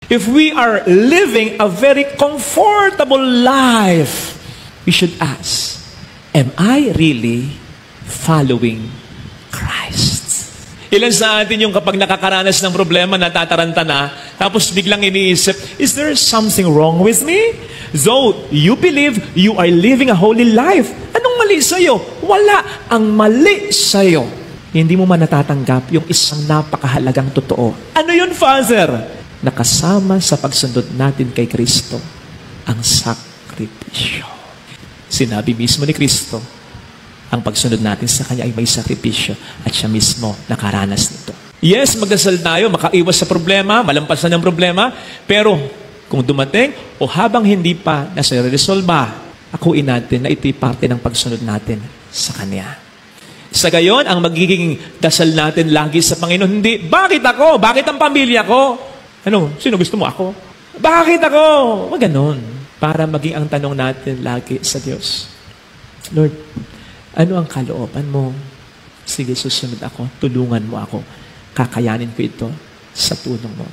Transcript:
If we are living a very comfortable life, we should ask, am I really following Christ? Ilan sa atin yung kapag nakakaranas ng problema, natataranta na, tapos biglang iniisip, is there something wrong with me? Though you believe you are living a holy life, anong mali sa'yo? Wala. Ang mali sa'yo, hindi mo man natatanggap yung isang napakahalagang totoo. Ano yun, Father? Nakasama sa pagsunod natin kay Kristo, ang sakripisyo. Sinabi mismo ni Kristo, ang pagsunod natin sa Kanya ay may sakripisyo at siya mismo nakaranas nito. Yes, magdasal tayo, makaiwas sa problema, malampasan ng problema, pero kung dumating o habang hindi pa nasa-resolba, akuin natin na ito'y parte ng pagsunod natin sa Kanya. Sa gayon, ang magiging dasal natin lagi sa Panginoon, hindi, bakit ako? Bakit ang pamilya ko? Ano? Sino gusto mo ako? Bakit ako? Wag ganun. Para maging ang tanong natin lagi sa Diyos. Lord, ano ang kalooban mo? Sige, susunod ako. Tulungan mo ako. Kakayanin ko ito sa tulong mo.